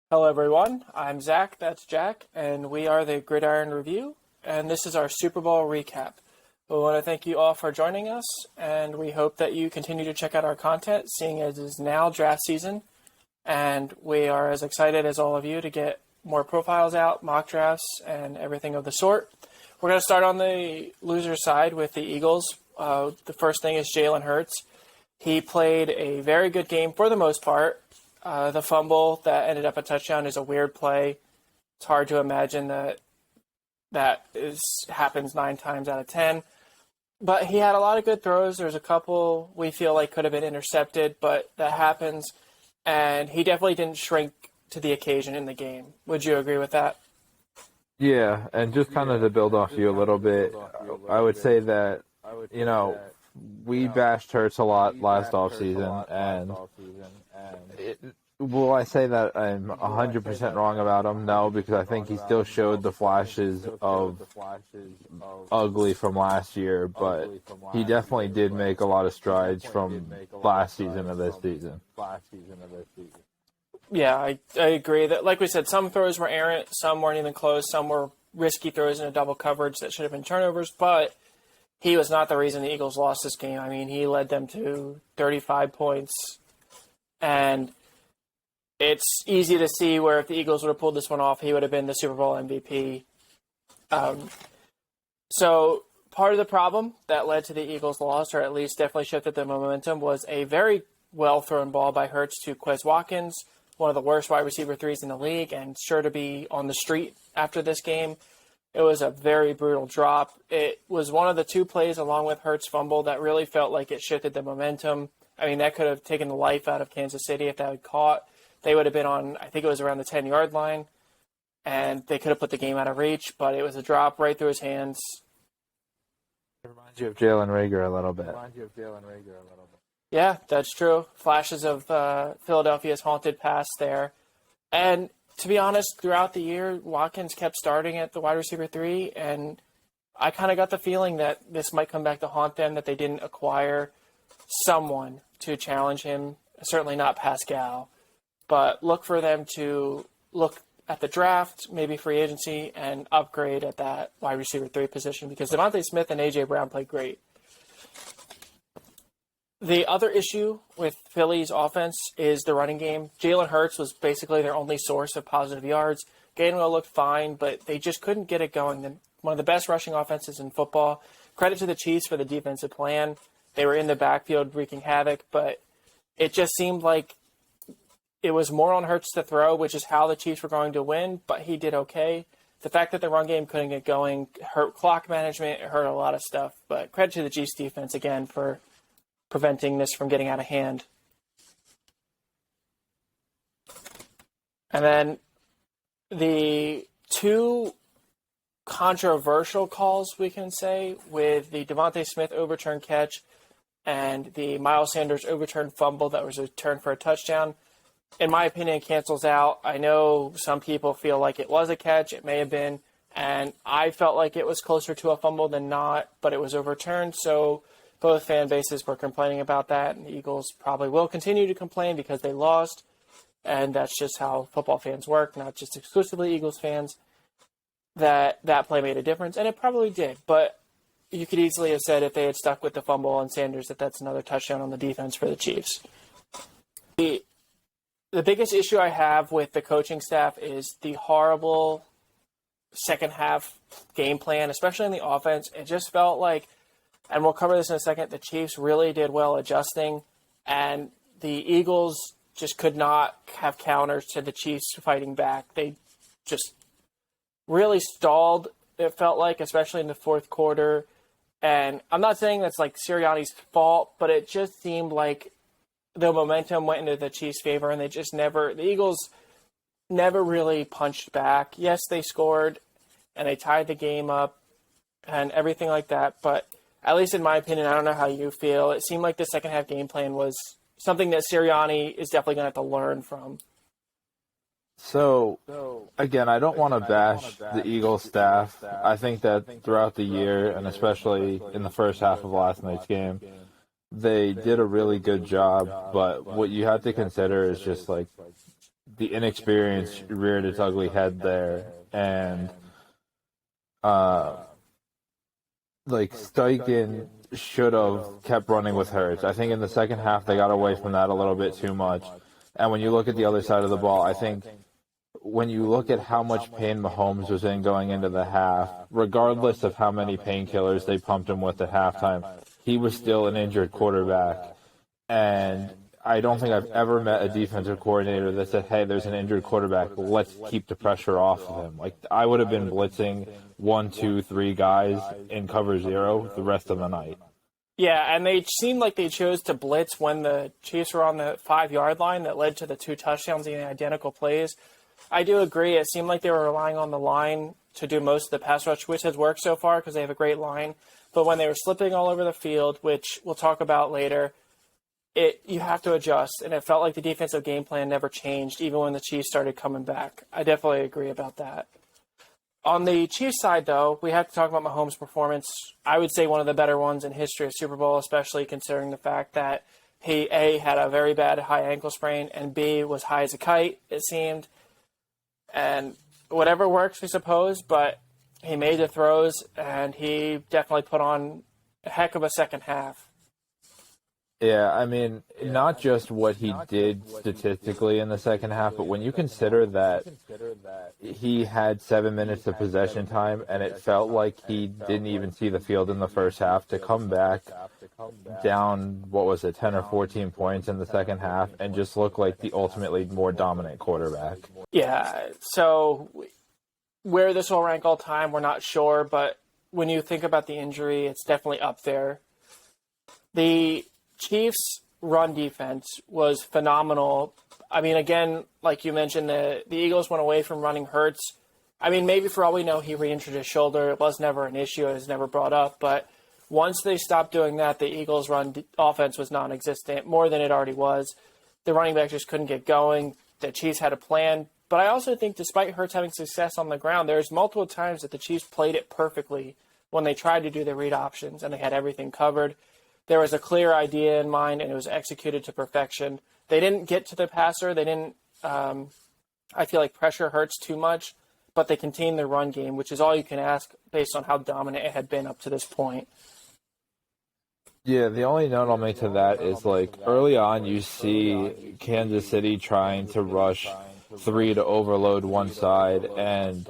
Hello, everyone. I'm Zach. That's Jack, and we are the Gridiron Review, and this is our Super Bowl recap. We want to thank you all for joining us, and we hope that you continue to check out our content, seeing as it is now draft season, and we are as excited as all of you to get more profiles out, mock drafts, and everything of the sort. We're going to start on the loser side with the Eagles. The first thing is Jalen Hurts. He played a very good game for the most part. The fumble that ended up a touchdown is a weird play. It's hard to imagine that happens 9 times out of 10. But he had a lot of good throws. There's a couple we feel like could have been intercepted, but that happens. And he definitely didn't shrink to the occasion in the game. Would you agree with that? Yeah, and just kind of to build off you a little bit, I would say that, we bashed Hurts a lot last offseason, and will I say that I'm 100% wrong about him? No, because I think he still showed the flashes of ugly from last year, but he definitely did make a lot of strides from last season to this season. Yeah, I agree that, like we said, some throws were errant, some weren't even close, some were risky throws in a double coverage that should have been turnovers, but he was not the reason the Eagles lost this game. I mean, he led them to 35 points, and it's easy to see where if the Eagles would have pulled this one off, he would have been the Super Bowl MVP. So part of the problem that led to the Eagles' loss, or at least definitely shifted the momentum, was a very well-thrown ball by Hurts to Quez Watkins, one of the worst wide receiver threes in the league, and sure to be on the street after this game. It was a very brutal drop. It was one of the 2 plays, along with Hurts' fumble, that really felt like it shifted the momentum. I mean, that could have taken the life out of Kansas City if that had caught. They would have been on, I think it was around the 10-yard line, and they could have put the game out of reach, but it was a drop right through his hands. It reminds you of Jalen Reagor a little bit. Yeah, that's true. Flashes of Philadelphia's haunted past there. And to be honest, throughout the year, Watkins kept starting at the wide receiver 3, and I kind of got the feeling that this might come back to haunt them, that they didn't acquire someone to challenge him, certainly not Pascal. But look for them to look at the draft, maybe free agency, and upgrade at that wide receiver 3 position, because Devontae Smith and A.J. Brown played great. The other issue with Philly's offense is the running game. Jalen Hurts was basically their only source of positive yards. Gainwell looked fine, but they just couldn't get it going. One of the best rushing offenses in football. Credit to the Chiefs for the defensive plan. They were in the backfield wreaking havoc, but it just seemed like it was more on Hurts to throw, which is how the Chiefs were going to win, but he did okay. The fact that the run game couldn't get going hurt clock management. It hurt a lot of stuff, but credit to the Chiefs defense again for preventing this from getting out of hand. And then the 2 controversial calls, we can say, with the Devontae Smith overturned catch and the Miles Sanders overturned fumble that was returned for a touchdown, in my opinion, cancels out. I know some people feel like it was a catch. It may have been. And I felt like it was closer to a fumble than not, but it was overturned. So both fan bases were complaining about that, and the Eagles probably will continue to complain because they lost, and that's just how football fans work, not just exclusively Eagles fans, that play made a difference, and it probably did. But you could easily have said if they had stuck with the fumble on Sanders that that's another touchdown on the defense for the Chiefs. The biggest issue I have with the coaching staff is the horrible second half game plan, especially in the offense. It just felt like, and we'll cover this in a second, the Chiefs really did well adjusting, and the Eagles just could not have counters to the Chiefs fighting back. They just really stalled, it felt like, especially in the fourth quarter. And I'm not saying that's like Sirianni's fault, but it just seemed like the momentum went into the Chiefs' favor, and the Eagles never really punched back. Yes, they scored, and they tied the game up and everything like that, but at least in my opinion, I don't know how you feel, it seemed like the second half game plan was something that Sirianni is definitely going to have to learn from. So, again, I don't want to bash the Eagles staff. I think that throughout the year, and especially in the first half of last night's game, they did a really good job. But what you have to consider is just like the inexperience reared its ugly head there, and like Steichen should have kept running with Hurts. I think in the second half they got away from that a little bit too much. And when you look at the other side of the ball, I think when you look at how much pain Mahomes was in going into the half, regardless of how many painkillers they pumped him with at halftime, he was still an injured quarterback. And I don't think I've ever met a defensive coordinator that said, hey, there's an injured quarterback, let's keep the pressure off of him. Like, I would have been blitzing 1, 2, 3 guys in cover 0 the rest of the night. Yeah, and they seemed like they chose to blitz when the Chiefs were on the 5-yard line that led to the 2 touchdowns in identical plays. I do agree. It seemed like they were relying on the line to do most of the pass rush, which has worked so far because they have a great line. But when they were slipping all over the field, which we'll talk about later, you have to adjust. And it felt like the defensive game plan never changed, even when the Chiefs started coming back. I definitely agree about that. On the Chiefs side, though, we have to talk about Mahomes' performance. I would say one of the better ones in history of Super Bowl, especially considering the fact that he, A, had a very bad high ankle sprain, and B, was high as a kite, it seemed. And whatever works, we suppose, but he made the throws, and he definitely put on a heck of a second half. Yeah, I mean, not just what he did statistically in the second half, but when you consider that he had 7 minutes of possession time and it felt like he didn't even see the field in the first half, to come back down, 10 or 14 points in the second half and just look like the ultimately more dominant quarterback. Yeah, so where this will rank all time, we're not sure, but when you think about the injury, it's definitely up there. The Chiefs' run defense was phenomenal. I mean, again, like you mentioned, the Eagles went away from running Hurts. I mean, maybe for all we know, he re-injured his shoulder. It was never an issue. It was never brought up. But once they stopped doing that, the Eagles' offense was non-existent, more than it already was. The running backs just couldn't get going. The Chiefs had a plan. But I also think despite Hurts having success on the ground, there's multiple times that the Chiefs played it perfectly when they tried to do the read options and they had everything covered. There was a clear idea in mind, and it was executed to perfection. They didn't get to the passer. They didn't, I feel like, pressure Hurts too much, but they contained their run game, which is all you can ask based on how dominant it had been up to this point. Yeah, the only note I'll make to that is, like, early on you see Kansas City trying to rush 3 to overload one side, and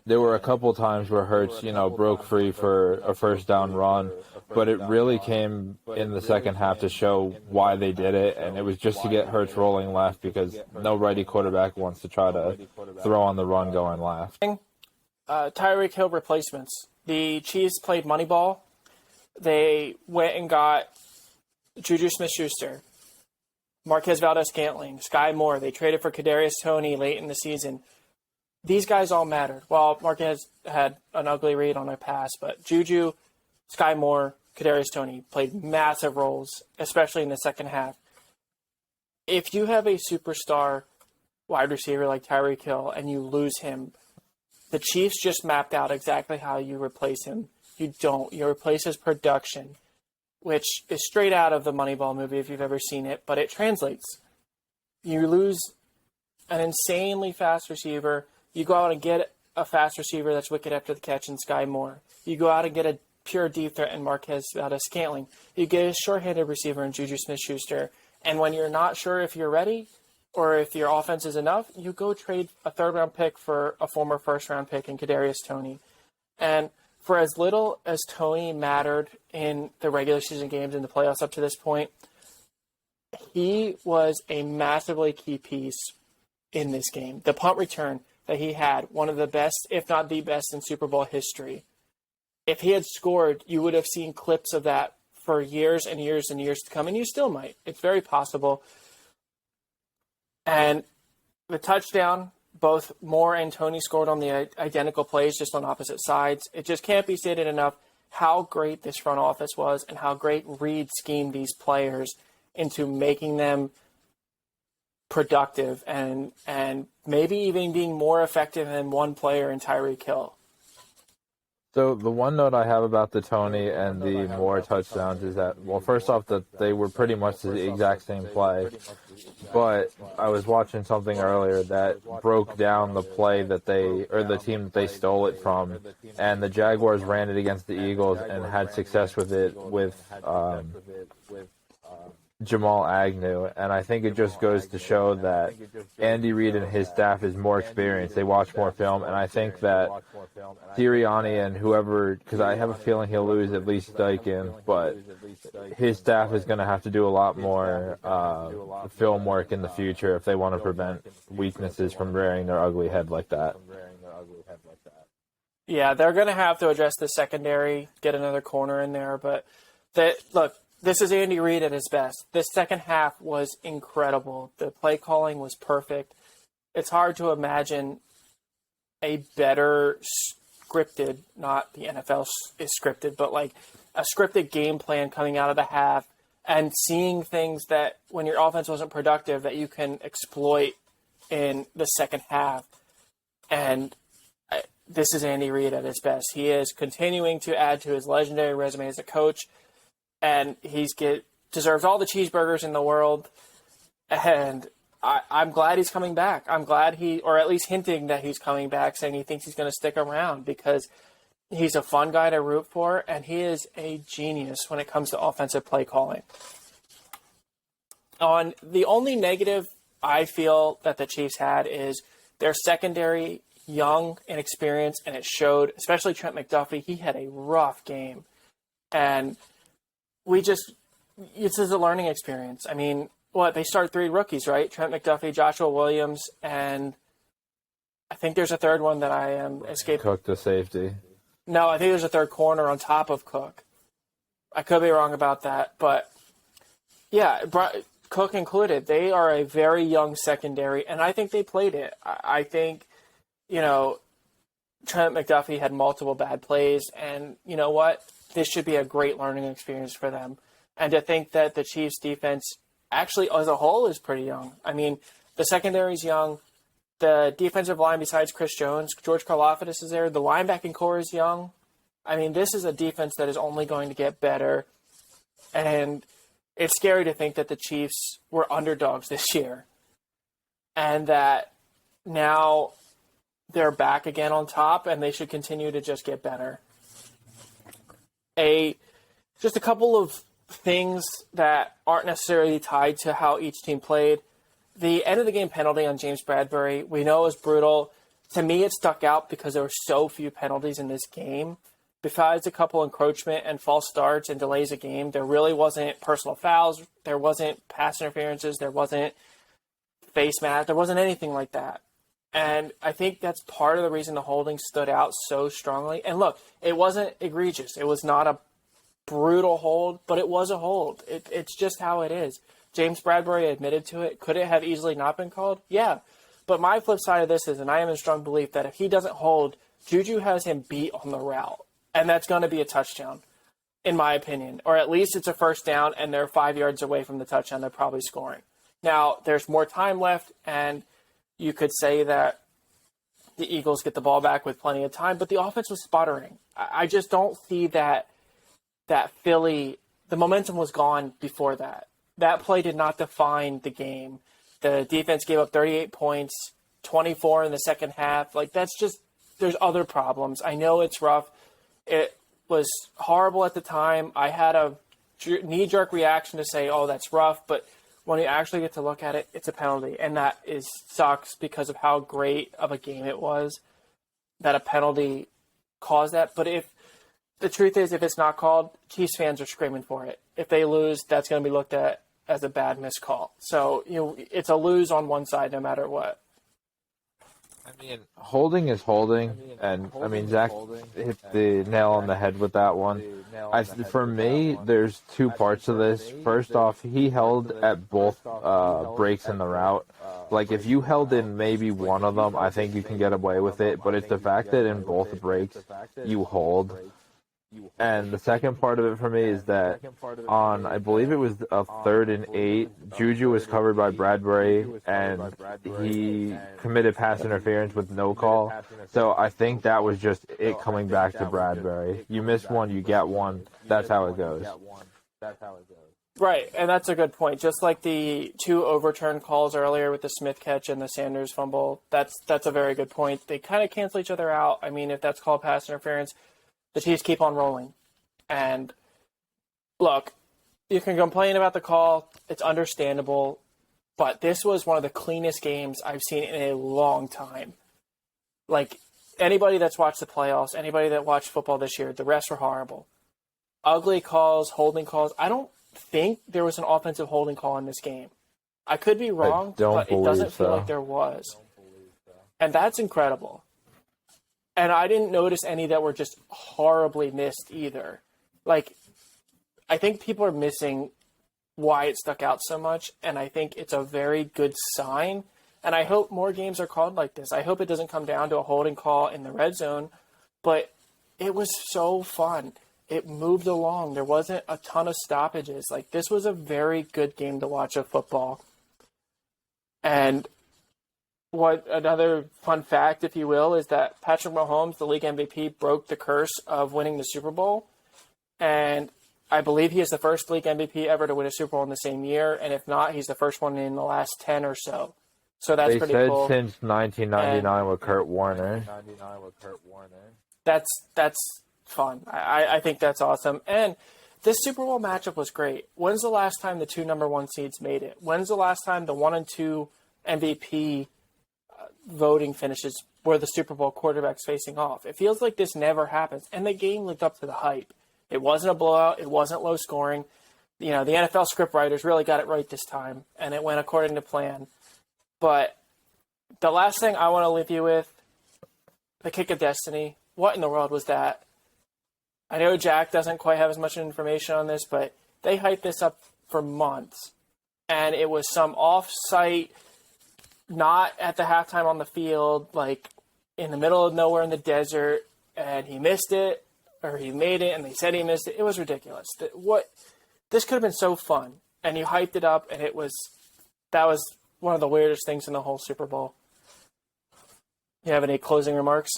there were a couple times where Hurts, broke free for a first down run, but it really came in the second half to show why they did it, and it was just to get Hurts rolling left because no righty quarterback wants to try to throw on the run going left. Tyreek Hill replacements. The Chiefs played moneyball. They went and got Juju Smith-Schuster, Marquez Valdes-Scantling, Sky Moore. They traded for Kadarius Toney late in the season. These guys all mattered. Well, Marquez had an ugly read on a pass, but Juju, Sky Moore, Kadarius Toney played massive roles, especially in the second half. If you have a superstar wide receiver like Tyreek Hill and you lose him, the Chiefs just mapped out exactly how you replace him. You don't. You replace his production, which is straight out of the Moneyball movie if you've ever seen it, but it translates. You lose an insanely fast receiver. You go out and get a fast receiver that's wicked after the catch in Sky Moore. You go out and get a pure deep threat in Marquez Valdes-Scantling. You get a short-handed receiver in Juju Smith-Schuster. And when you're not sure if you're ready or if your offense is enough, you go trade a third-round pick for a former first-round pick in Kadarius Toney. And for as little as Toney mattered in the regular season games in the playoffs up to this point, he was a massively key piece in this game. The punt return that he had, one of the best, if not the best, in Super Bowl history. If he had scored, you would have seen clips of that for years and years and years to come, and you still might. It's very possible. And the touchdown, both Moore and Toney scored on the identical plays, just on opposite sides. It just can't be stated enough how great this front office was and how great Reid schemed these players into making them productive and maybe even being more effective than one player in Tyreek Hill. So the one note I have about the Tony and the Moore touchdowns is that, well, first off, that they were pretty much the exact same play. But I was watching something earlier that broke down the play that the team that they stole it from, and the Jaguars ran it against the Eagles and had success with it with Jamal Agnew, and I think it just goes to show that Andy Reid and his staff is more experienced. They watch more film, and I think that Sirianni and whoever, because I have a feeling he'll lose at least Steichen, but his staff is going to have to do a lot more film work in the future if they want to prevent weaknesses from rearing their ugly head like that. Yeah, they're going to have to address the secondary, get another corner in there, but look, this is Andy Reid at his best. This second half was incredible. The play calling was perfect. It's hard to imagine a better scripted, not the NFL is scripted, but like a scripted game plan coming out of the half and seeing things that when your offense wasn't productive that you can exploit in the second half. And this is Andy Reid at his best. He is continuing to add to his legendary resume as a coach. And deserves all the cheeseburgers in the world. And I'm glad he's coming back. I'm glad or at least hinting that he's coming back, saying he thinks he's going to stick around because he's a fun guy to root for, and he is a genius when it comes to offensive play calling. The only negative I feel that the Chiefs had is their secondary, young, inexperienced, and it showed, especially Trent McDuffie. He had a rough game. And it's a learning experience. I mean, they start 3 rookies, right? Trent McDuffie, Joshua Williams, and I think there's a third one that I am escaping. Cook the safety. No, I think there's a third corner on top of Cook. I could be wrong about that, but yeah, Cook included. They are a very young secondary, and I think they played it. I think, Trent McDuffie had multiple bad plays, and you know what? This should be a great learning experience for them. And to think that the Chiefs defense actually as a whole is pretty young. I mean, the secondary's young. The defensive line besides Chris Jones, George Karlaftis is there. The linebacking core is young. I mean, this is a defense that is only going to get better. And it's scary to think that the Chiefs were underdogs this year. And that now they're back again on top and they should continue to just get better. Just a couple of things that aren't necessarily tied to how each team played. The end of the game penalty on James Bradberry, we know it was brutal. To me, it stuck out because there were so few penalties in this game. Besides a couple encroachment and false starts and delays of game, there really wasn't personal fouls. There wasn't pass interferences. There wasn't face mask. There wasn't anything like that. And I think that's part of the reason the holding stood out so strongly. And look, it wasn't egregious. It was not a brutal hold, but it was a hold. It's just how it is. James Bradberry admitted to it. Could it have easily not been called? Yeah. But my flip side of this is, and I am in strong belief that if he doesn't hold, Juju has him beat on the route. And that's going to be a touchdown, in my opinion. Or at least it's a first down, and they're 5 yards away from the touchdown. They're probably scoring. Now, there's more time left, and you could say that the Eagles get the ball back with plenty of time, but the offense was sputtering. I just don't see that Philly, the momentum was gone before that. That play did not define the game. The defense gave up 38 points, 24 in the second half. There's other problems. I know it's rough. It was horrible at the time. I had a knee-jerk reaction to say, oh, that's rough, but when you actually get to look at it, it's a penalty, and that sucks because of how great of a game it was that a penalty caused that. But if the truth is, if it's not called, Chiefs fans are screaming for it. If they lose, that's going to be looked at as a bad missed call. So, it's a lose on one side no matter what. I mean, holding is holding, and Zach hit the nail on the head with that one. For me, there's two parts of this. First off, he held at both breaks in the route. Like, if you held in maybe one of them, I think you can get away with it, but it's the fact that in both breaks you hold And the second part of it for me is that on, I believe it was a 3rd and 8, Juju was covered by Bradberry, and he committed pass interference with no call. So I think that was just it coming back to Bradberry. You miss one, you get one. That's how it goes. Right, and that's a good point. Just like the 2 overturned calls earlier with the Smith catch and the Sanders fumble, that's a very good point. They kind of cancel each other out. I mean, if that's called pass interference, the Chiefs keep on rolling. And look, you can complain about the call. It's understandable. But this was one of the cleanest games I've seen in a long time. Like, anybody that's watched the playoffs, anybody that watched football this year, the refs were horrible. Ugly calls, holding calls. I don't think there was an offensive holding call in this game. I could be wrong, but it doesn't feel like there was. And that's incredible. And I didn't notice any that were just horribly missed either. Like, I think people are missing why it stuck out so much, and I think it's a very good sign. And I hope more games are called like this. I hope it doesn't come down to a holding call in the red zone, but it was so fun. It moved along. There wasn't a ton of stoppages. Like, this was a very good game to watch of football. And what another fun fact, if you will, is that Patrick Mahomes, the league MVP, broke the curse of winning the Super Bowl. And I believe he is the first league MVP ever to win a Super Bowl in the same year. And if not, he's the first one in the last 10 or so. So that's pretty cool. They said since 1999 with Kurt Warner. That's fun. I think that's awesome. And this Super Bowl matchup was great. When's the last time the 2 number 1 seeds made it? When's the last time the 1 and 2 MVP voting finishes where the Super Bowl quarterbacks facing off? It feels like this never happens. And the game lived up to the hype. It wasn't a blowout. It wasn't low scoring. You know, the NFL scriptwriters really got it right this time, and it went according to plan. But the last thing I want to leave you with, the Kick of Destiney. What in the world was that? I know Jack doesn't quite have as much information on this, but they hyped this up for months. And it was some off-site, not at the halftime on the field, like in the middle of nowhere in the desert, and he missed it, or he made it, and they said he missed it. It was ridiculous. This could have been so fun, and you hyped it up, and that was one of the weirdest things in the whole Super Bowl. You have any closing remarks?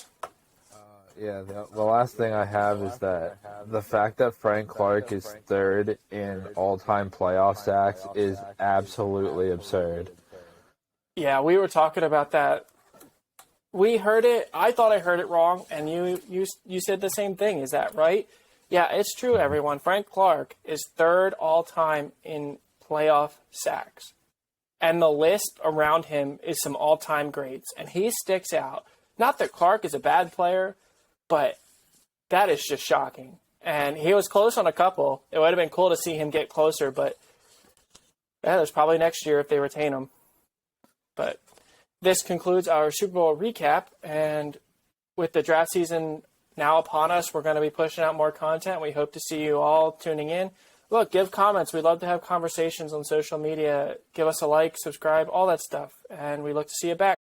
Yeah, the last thing I have is that the fact that Frank Clark is 3rd in all-time playoff sacks is absolutely absurd. Yeah, we were talking about that. We heard it. I thought I heard it wrong, and you said the same thing. Is that right? Yeah, it's true, everyone. Frank Clark is 3rd all-time in playoff sacks. And the list around him is some all-time greats, and he sticks out. Not that Clark is a bad player, but that is just shocking. And he was close on a couple. It would have been cool to see him get closer, but yeah, there's probably next year if they retain him. But this concludes our Super Bowl recap. And with the draft season now upon us, we're going to be pushing out more content. We hope to see you all tuning in. Look, give comments. We'd love to have conversations on social media. Give us a like, subscribe, all that stuff. And we look to see you back.